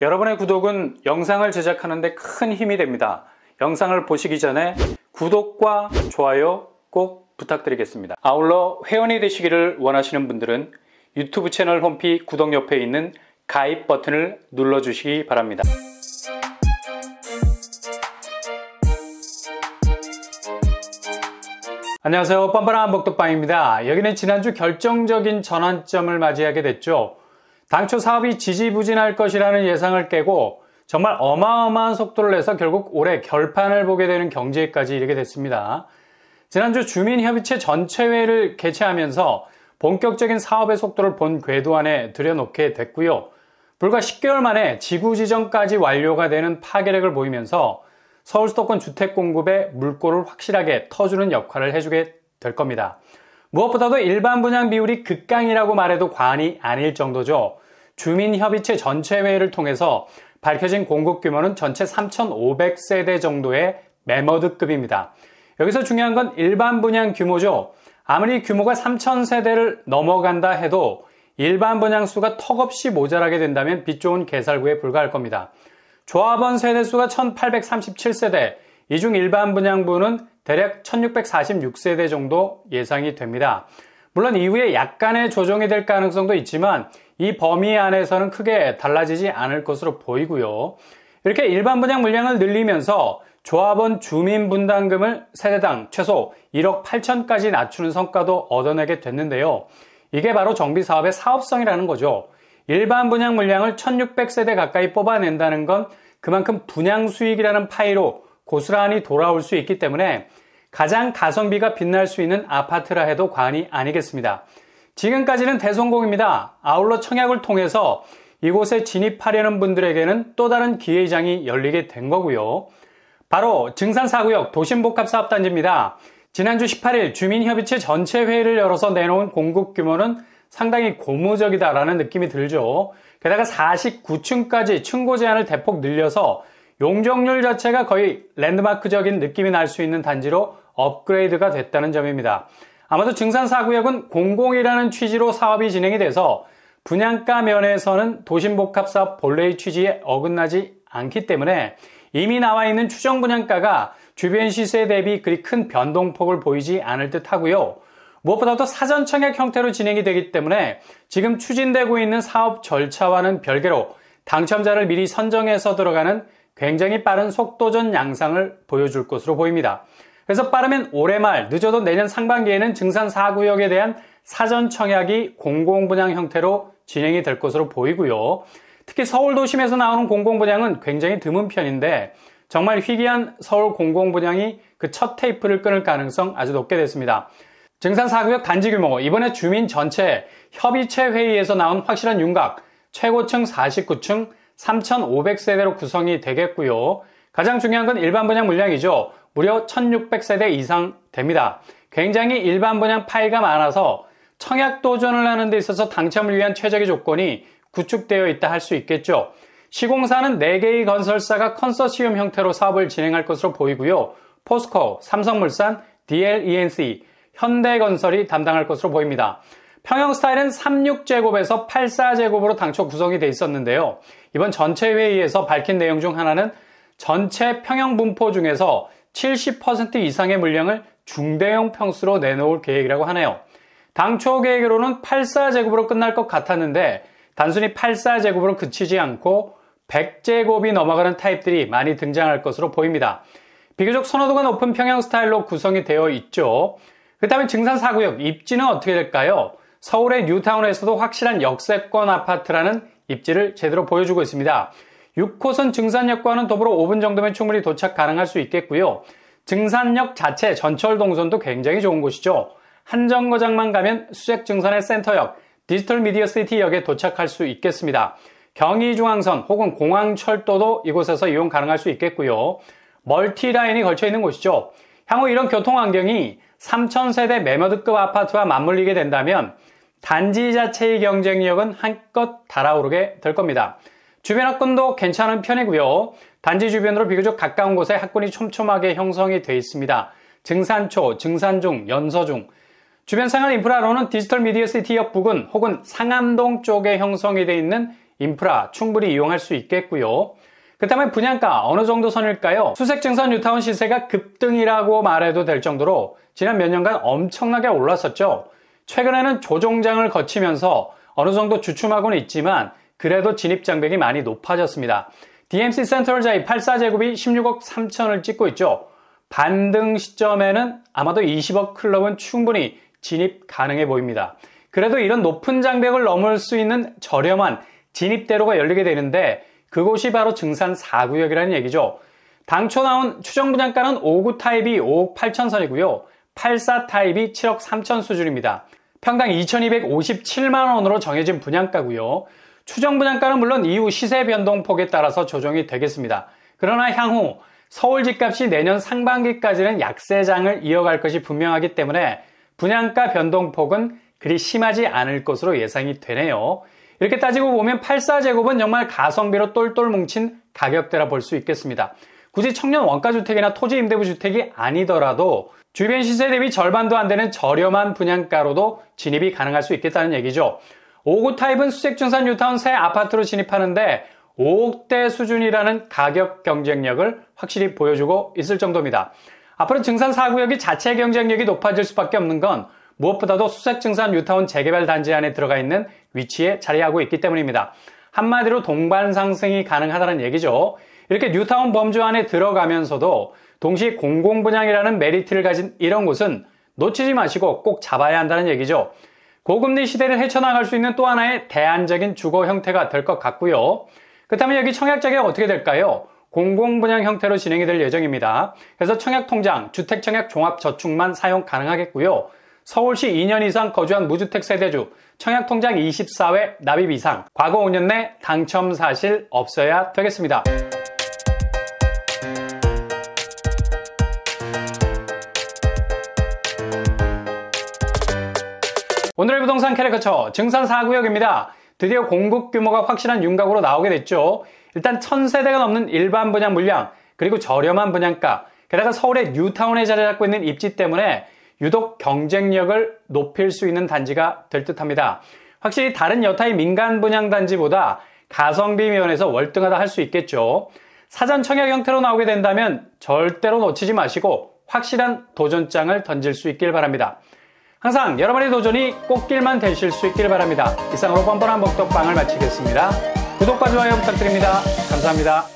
여러분의 구독은 영상을 제작하는 데 큰 힘이 됩니다. 영상을 보시기 전에 구독과 좋아요 꼭 부탁드리겠습니다. 아울러 회원이 되시기를 원하시는 분들은 유튜브 채널 홈피 구독 옆에 있는 가입 버튼을 눌러주시기 바랍니다. 안녕하세요. 뻔뻔한 먹덕방입니다. 여기는 지난주 결정적인 전환점을 맞이하게 됐죠. 당초 사업이 지지부진할 것이라는 예상을 깨고 정말 어마어마한 속도를 내서 결국 올해 결판을 보게 되는 경지에까지 이르게 됐습니다. 지난주 주민협의체 전체회의를 개최하면서 본격적인 사업의 속도를 본 궤도 안에 들여놓게 됐고요. 불과 10개월 만에 지구지정까지 완료가 되는 파괴력을 보이면서 서울 수도권 주택 공급에 물꼬를 확실하게 터주는 역할을 해주게 될 겁니다. 무엇보다도 일반 분양 비율이 극강이라고 말해도 과언이 아닐 정도죠. 주민협의체 전체회의를 통해서 밝혀진 공급 규모는 전체 3,500세대 정도의 매머드급입니다. 여기서 중요한 건 일반 분양 규모죠. 아무리 규모가 3,000세대를 넘어간다 해도 일반 분양 수가 턱없이 모자라게 된다면 빛 좋은 개살구에 불과할 겁니다. 조합원 세대수가 1,837세대, 이 중 일반 분양부는 대략 1,646세대 정도 예상이 됩니다. 물론 이후에 약간의 조정이 될 가능성도 있지만 이 범위 안에서는 크게 달라지지 않을 것으로 보이고요. 이렇게 일반 분양 물량을 늘리면서 조합원 주민 분담금을 세대당 최소 1억 8천까지 낮추는 성과도 얻어내게 됐는데요. 이게 바로 정비사업의 사업성이라는 거죠. 일반 분양 물량을 1,600세대 가까이 뽑아낸다는 건 그만큼 분양 수익이라는 파이로 고스란히 돌아올 수 있기 때문에 가장 가성비가 빛날 수 있는 아파트라 해도 과언이 아니겠습니다. 지금까지는 대성공입니다. 아울러 청약을 통해서 이곳에 진입하려는 분들에게는 또 다른 기회의 장이 열리게 된 거고요. 바로 증산 4구역 도심복합사업단지입니다. 지난주 18일 주민협의체 전체 회의를 열어서 내놓은 공급 규모는 상당히 고무적이다라는 느낌이 들죠. 게다가 49층까지 층고 제한을 대폭 늘려서 용적률 자체가 거의 랜드마크적인 느낌이 날 수 있는 단지로 업그레이드가 됐다는 점입니다. 아마도 증산 4구역은 공공이라는 취지로 사업이 진행이 돼서 분양가 면에서는 도심복합사업 본래의 취지에 어긋나지 않기 때문에 이미 나와 있는 추정 분양가가 주변 시세 대비 그리 큰 변동폭을 보이지 않을 듯 하고요. 무엇보다도 사전 청약 형태로 진행이 되기 때문에 지금 추진되고 있는 사업 절차와는 별개로 당첨자를 미리 선정해서 들어가는 굉장히 빠른 속도전 양상을 보여줄 것으로 보입니다. 그래서 빠르면 올해 말, 늦어도 내년 상반기에는 증산 4구역에 대한 사전 청약이 공공분양 형태로 진행이 될 것으로 보이고요. 특히 서울 도심에서 나오는 공공분양은 굉장히 드문 편인데 정말 희귀한 서울 공공분양이 그 첫 테이프를 끊을 가능성 아주 높게 됐습니다. 증산 4구역 단지 규모, 이번에 주민 전체 협의체 회의에서 나온 확실한 윤곽, 최고층 49층 3,500세대로 구성이 되겠고요. 가장 중요한 건 일반 분양 물량이죠. 무려 1,600세대 이상 됩니다. 굉장히 일반 분양 파이가 많아서 청약 도전을 하는 데 있어서 당첨을 위한 최적의 조건이 구축되어 있다 할 수 있겠죠. 시공사는 4개의 건설사가 컨소시엄 형태로 사업을 진행할 것으로 보이고요. 포스코, 삼성물산, DLENC, 현대건설이 담당할 것으로 보입니다. 평형 스타일은 36제곱에서 84제곱으로 당초 구성이 돼 있었는데요. 이번 전체 회의에서 밝힌 내용 중 하나는 전체 평형 분포 중에서 70% 이상의 물량을 중대형 평수로 내놓을 계획이라고 하네요. 당초 계획으로는 84제곱으로 끝날 것 같았는데 단순히 84제곱으로 그치지 않고 100제곱이 넘어가는 타입들이 많이 등장할 것으로 보입니다. 비교적 선호도가 높은 평형 스타일로 구성이 되어 있죠. 그렇다면 증산 4구역 입지는 어떻게 될까요? 서울의 뉴타운에서도 확실한 역세권 아파트라는 입지를 제대로 보여주고 있습니다. 6호선 증산역과는 더불어 5분 정도면 충분히 도착 가능할 수 있겠고요. 증산역 자체 전철 동선도 굉장히 좋은 곳이죠. 한 정거장만 가면 수색증산의 센터역, 디지털 미디어 시티역에 도착할 수 있겠습니다. 경의중앙선 혹은 공항철도도 이곳에서 이용 가능할 수 있겠고요. 멀티라인이 걸쳐 있는 곳이죠. 향후 이런 교통환경이 3,000세대 매머드급 아파트와 맞물리게 된다면 단지 자체의 경쟁력은 한껏 달아오르게 될 겁니다. 주변 학군도 괜찮은 편이고요. 단지 주변으로 비교적 가까운 곳에 학군이 촘촘하게 형성이 되어 있습니다. 증산초, 증산중, 연서중. 주변 상한 인프라로는 디지털 미디어 시티역 부근 혹은 상암동 쪽에 형성이 되어 있는 인프라 충분히 이용할 수 있겠고요. 그렇다면 분양가 어느 정도 선일까요? 수색증선 뉴타운 시세가 급등이라고 말해도 될 정도로 지난 몇 년간 엄청나게 올랐었죠. 최근에는 조정장을 거치면서 어느 정도 주춤하고는 있지만 그래도 진입장벽이 많이 높아졌습니다. DMC 센트럴자이 84제곱이 16억 3천을 찍고 있죠. 반등 시점에는 아마도 20억 클럽은 충분히 진입 가능해 보입니다. 그래도 이런 높은 장벽을 넘을 수 있는 저렴한 진입대로가 열리게 되는데 그곳이 바로 증산 4구역이라는 얘기죠. 당초 나온 추정 분양가는 5구 타입이 5억 8천 선이고요. 84 타입이 7억 3천 수준입니다. 평당 2,257만 원으로 정해진 분양가고요. 추정 분양가는 물론 이후 시세 변동폭에 따라서 조정이 되겠습니다. 그러나 향후 서울 집값이 내년 상반기까지는 약세장을 이어갈 것이 분명하기 때문에 분양가 변동폭은 그리 심하지 않을 것으로 예상이 되네요. 이렇게 따지고 보면 84제곱은 정말 가성비로 똘똘 뭉친 가격대라 볼 수 있겠습니다. 굳이 청년 원가주택이나 토지 임대부 주택이 아니더라도 주변 시세 대비 절반도 안 되는 저렴한 분양가로도 진입이 가능할 수 있겠다는 얘기죠. 5구 타입은 수색증산 뉴타운 새 아파트로 진입하는데 5억대 수준이라는 가격 경쟁력을 확실히 보여주고 있을 정도입니다. 앞으로 증산 4구역이 자체 경쟁력이 높아질 수밖에 없는 건 무엇보다도 수색증산 뉴타운 재개발 단지 안에 들어가 있는 위치에 자리하고 있기 때문입니다. 한마디로 동반 상승이 가능하다는 얘기죠. 이렇게 뉴타운 범주 안에 들어가면서도 동시에 공공분양이라는 메리트를 가진 이런 곳은 놓치지 마시고 꼭 잡아야 한다는 얘기죠. 고금리 시대를 헤쳐나갈 수 있는 또 하나의 대안적인 주거 형태가 될 것 같고요. 그렇다면 여기 청약자격 어떻게 될까요? 공공분양 형태로 진행이 될 예정입니다. 그래서 청약통장, 주택청약 종합저축만 사용 가능하겠고요. 서울시 2년 이상 거주한 무주택 세대주, 청약통장 24회 납입 이상, 과거 5년 내 당첨 사실 없어야 되겠습니다. 오늘의 부동산 캐릭터처 증산 4구역입니다. 드디어 공급 규모가 확실한 윤곽으로 나오게 됐죠. 일단 1000세대가 넘는 일반 분양 물량, 그리고 저렴한 분양가, 게다가 서울의 뉴타운에 자리 잡고 있는 입지 때문에 유독 경쟁력을 높일 수 있는 단지가 될 듯합니다. 확실히 다른 여타의 민간 분양 단지보다 가성비 면에서 월등하다 할 수 있겠죠. 사전 청약 형태로 나오게 된다면 절대로 놓치지 마시고 확실한 도전장을 던질 수 있길 바랍니다. 항상 여러분의 도전이 꽃길만 되실 수 있길 바랍니다. 이상으로 뻔뻔한 복덕방을 마치겠습니다. 구독과 좋아요 부탁드립니다. 감사합니다.